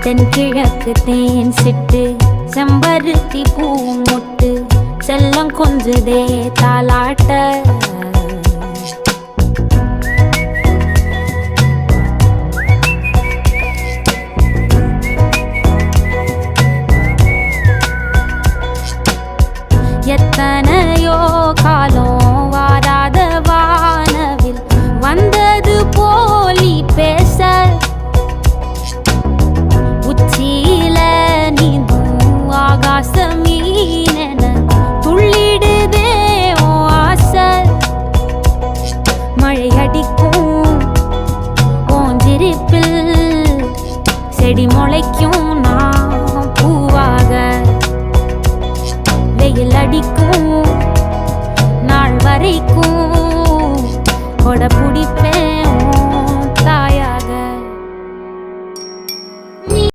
தென்கிழக்கு தேன் சிட்டு செம்பருத்தி பூ முட்டு செல்லம் கொஞ்சுதே தாலாட்ட எத்தனையோ காலம் வாராத வானவில் வந்தது போலி பேச உச்சியில நீந்தும் ஆகாச மீனென துள்ளிடுதே ஓ ஆசை மழை அடிக்கும் ஓஞ்சிருப்பில் செடி முளைக்கும் நான் பூவாக வெயில் அடிக்கும் நாள் வரைக்கும் கொடை பிடிப்பேன்